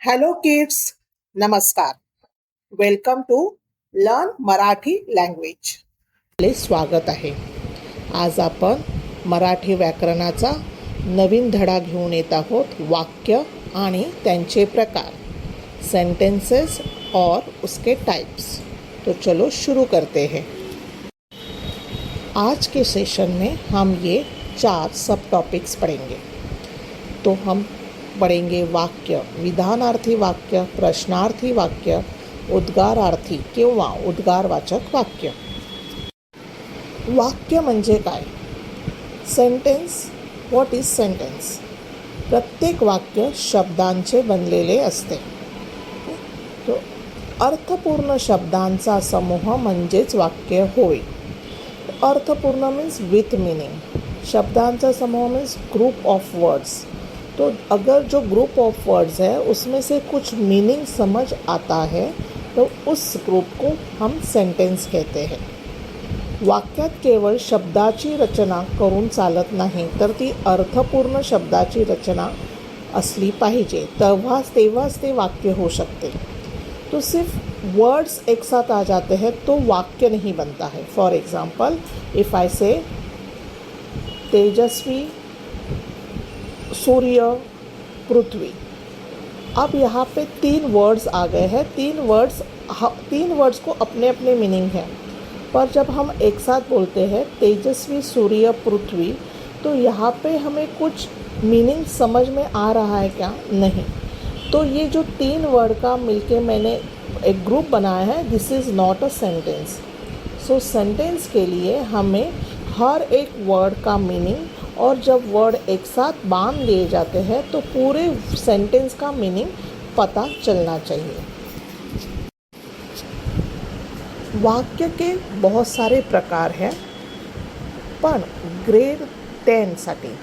Hello kids, नमस्कार. Welcome to learn Marathi language. आपले स्वागत आहे. आज आपण मराठी व्याकरणाचा नवीन धडा घेऊन येत आहोत. वाक्य आणि त्यांचे प्रकार, सेंटेंसेस और उसके टाइप्स. तो चलो शुरू करते हैं. आज के सेशन में हम ये 4 सब टॉपिक्स पढ़ेंगे. तो हम पढ़ेंगे वाक्य, विधानार्थी वाक्य, प्रश्नार्थी वाक्य, उद्गारार्थी किंवा उद्गारवाचक वाक्य. वाक्य म्हणजे काय? सेंटेन्स. What is sentence? प्रत्येक वाक्य शब्दांचे बनलेले असते. तो अर्थपूर्ण शब्दांचा समूह म्हणजेच वाक्य होय. अर्थपूर्ण मीन्स विथ मीनिंग. शब्दांचा समूह मीन्स ग्रुप ऑफ वर्ड्स. तो अगर जो ग्रुप ऑफ वर्ड्स है उसमें से कुछ मीनिंग समझ आता है तो उस ग्रुप को हम सेंटेन्स कहते हैं. वाक्यात केवळ शब्दाची रचना करून चालत नाही, तर ती अर्थपूर्ण शब्दाची रचना असली पाहिजे. तेव्हाच ते वाक्य हो सकते. तो सिर्फ वर्ड्स एक साथ आ जाते हैं तो वाक्य नहीं बनता है. फॉर एग्जाम्पल, इफ़ आई से तेजस्वी, सूर्य, पृथ्वी. अब यहाँ पे 3 वर्ड्स आ गए हैं. 3 वर्ड्स को अपने अपने मीनिंग है, पर जब हम एक साथ बोलते हैं तेजस्वी, सूर्य, पृथ्वी, तो यहाँ पे हमें कुछ मीनिंग समझ में आ रहा है क्या? नहीं. तो ये जो 3 वर्ड का मिलके मैंने एक ग्रुप बनाया है, this is not a sentence. So sentence के लिए हमें हर एक वर्ड का मीनिंग, और जब वर्ड एक साथ बांध लिए जाते हैं तो पूरे सेंटेंस का मीनिंग पता चलना चाहिए. वाक्य के बहुत सारे प्रकार हैं, पण ग्रेड 10साठी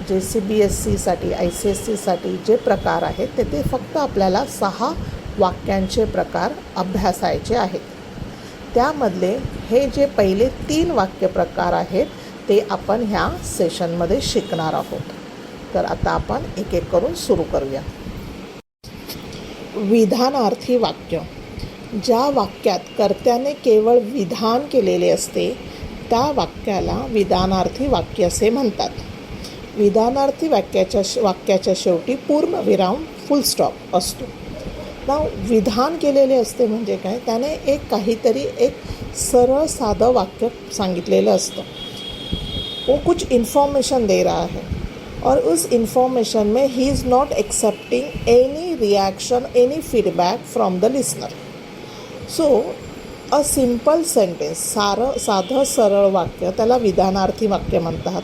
जे CBSEसाठी, ICSEसाठी जे प्रकार आहेत ते फक्त आपल्याला 6 वाक्यांचे प्रकार अभ्यासायचे आहेत. त्यामधले हे जे पहिले 3 वाक्य प्रकार आहेत ते आपण ह्या सेशनमध्ये शिकणार आहोत. तर आता आपण एक एक करून सुरू करूया. विधानार्थी वाक्य. ज्या वाक्यात कर्त्याने केवळ विधान केलेले असते त्या वाक्याला विधानार्थी वाक्य असे म्हणतात. विधानार्थी वाक्याच्या शेवटी पूर्णविराम फुल स्टॉप असतो. नाव विधान केलेले असते म्हणजे काय? त्याने काहीतरी एक सरळ साधं वाक्य सांगितलेलं असतं. वो कुछ इन्फॉर्मेशन दे रहा है और उस इन्फॉर्मेशन में he is not accepting any reaction, any feedback from the listener. So a simple sentence, साधं सरळ वाक्य, त्याला विधानार्थी वाक्य म्हणतात.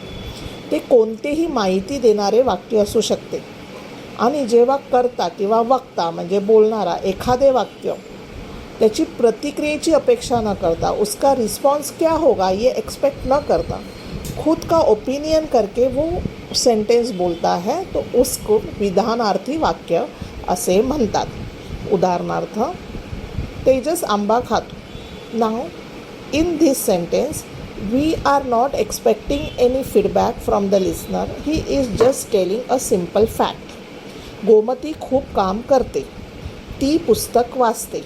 ते कोणतेही माहिती देणारे वाक्य असू शकते. आणि जेव्हा करता किंवा वक्ता म्हणजे बोलणारा एखादे वाक्य त्याची प्रतिक्रियेची अपेक्षा न करता, उसका रिस्पॉन्स क्या होगा ये एक्सपेक्ट न करता, खुद का ओपिनियन करके वो सेंटेंस बोलता है, तो उसको विधानार्थी वाक्य असे म्हणतात. उदाहरणार्थ, तेजस आंबा खातो. Now in this sentence we are not expecting any feedback from the listener. He is just telling a simple fact. Gomati खूप काम करते, ती पुस्तक वाचते.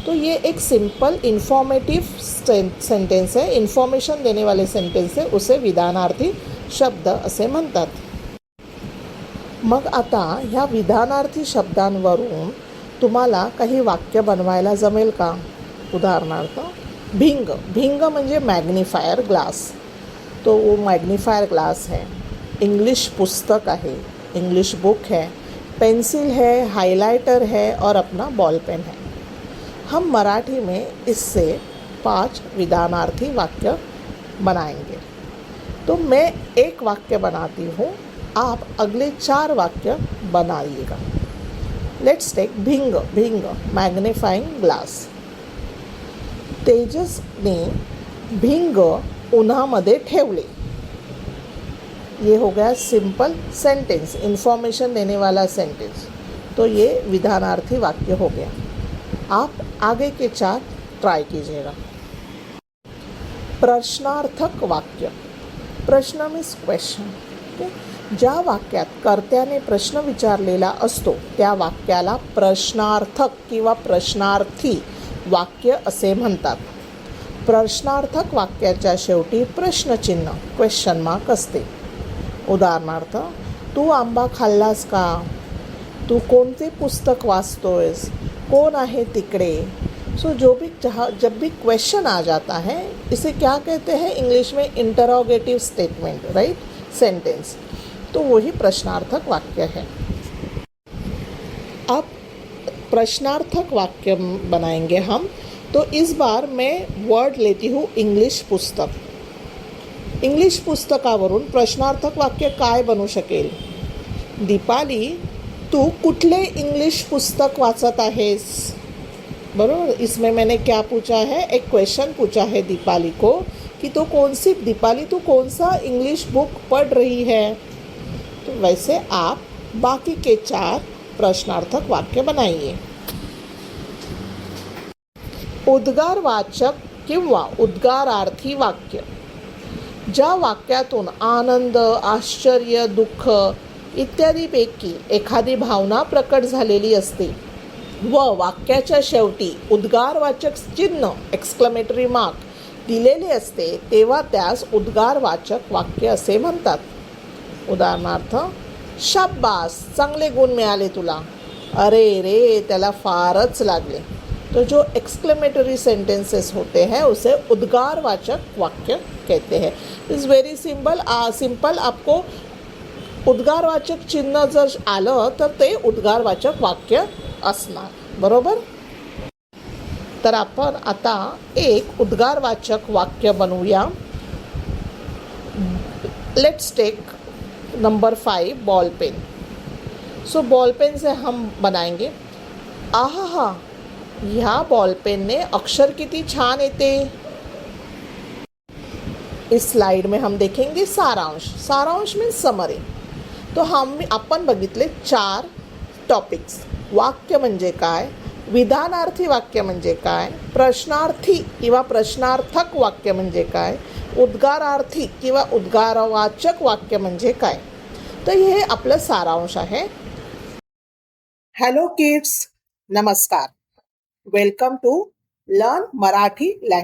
तो ये एक सिंपल इन्फॉर्मेटिव सेंटेंस है, इन्फॉर्मेशन देने वाले सेंटेंस है, उसे विधानार्थी शब्द असे म्हणतात. मग आता ह्या विधानार्थी शब्दांवरून तुम्हाला काही वाक्य बनवायला जमेल का? उदाहरणार्थ, भिंग. भिंग म्हणजे मॅग्निफायर ग्लास. तो वो मॅग्निफायर ग्लास है. इंग्लिश पुस्तक आहे, इंग्लिश बुक है, पेंसिल है, हाइलाइटर है और अपना बॉल पेन है. हम मराठी में इससे 5 विधानार्थी वाक्य बनाएंगे. तो मैं एक वाक्य बनाती हूँ, आप अगले 4 वाक्य बनाइएगा. लेट्स टेक भिंग. भिंग मैग्नीफाइंग ग्लास. तेजसने भिंग उन्हामध्ये ठेवले. ये हो गया सिंपल सेंटेंस, इन्फॉर्मेशन देने वाला सेंटेंस. तो ये विधानार्थी वाक्य हो गया. आप आगे के 4 ट्राई कीजिएगा. प्रश्नार्थक वाक्य. प्रश्न मीन्स क्वेश्चन. ज्या वाक्यात कर्त्याने प्रश्न विचारलेला असतो त्या वाक्याला प्रश्नार्थक किंवा प्रश्नार्थी वाक्य असे म्हणतात. प्रश्नार्थक वाक्याच्या शेवटी प्रश्नचिन्ह क्वेश्चन मार्क असते. उदाहरणार्थ, तू आंबा खाल्लास का? तू कोणते पुस्तक वाचतोयस? कौन आहे तिकडे? सो जब भी क्वेश्चन आ जाता है, इसे क्या कहते हैं इंग्लिश में? Interrogative statement, right, sentence. तो वही प्रश्नार्थक वाक्य है. अब प्रश्नार्थक वाक्य बनाएंगे हम. तो इस बार मैं वर्ड लेती हूँ इंग्लिश पुस्तक. इंग्लिश पुस्तकावरून प्रश्नार्थक वाक्य काय बनू शकेल? दीपाली, तू कुठले इंग्लिश पुस्तक वाचत आहेस? बरोबर. इसमें मैंने क्या पूछा है? एक क्वेश्चन पूछा है दीपाली को कि तो दीपाली तू कौन सा इंग्लिश बुक पढ़ रही है? तो वैसे आप बाकी के 4 प्रश्नार्थक वाक्य बनाइए. उद्गारवाचक किंवा उद्गारार्थी वाक्य. ज्या वाक्यातून आनंद, आश्चर्य, दुःख इत्यादीपैकी एखादी भावना प्रकट झालेली असते व वाक्याच्या शेवटी उद्गारवाचक चिन्ह एक्सक्लेमेटरी मार्क दिलेले असते तेव्हा त्यास उद्गारवाचक वाक्य असे म्हणतात. उदाहरणार्थ, शाब्बास, चांगले गुण मिळाले तुला. अरे रे, त्याला फारच लागले. तो जो एक्सक्लेमेटरी सेंटेंसेस होते हैं उसे उद्गारवाचक वाक्य कहते हैं. It's very simple. आपको उद्गारवाचक चिन्ह जर आलं तर ते उद्गारवाचक वाक्य असणार. बरोबर. तर आपण आता एक उद्गारवाचक वाक्य बनवूया. Let's take number 5, ball pen. So ball pen से हम बनाएंगे. आहा, ह्या बॉल पेनने अक्षर किती छान येते. इस स्लाइड में हम देखेंगे सारांश मीन्स समरी. तो आपण बघितले 4 टॉपिक्स. वाक्य म्हणजे काय, विधानार्थी वाक्य म्हणजे काय, प्रश्नार्थी किंवा प्रश्नार्थक वाक्य म्हणजे काय, उद्गारार्थी किंवा उद्गारवाचक वाक्य म्हणजे काय. तर हे आपलं सारांश आहे. हॅलो किड्स, नमस्कार. Welcome to learn Marathi language.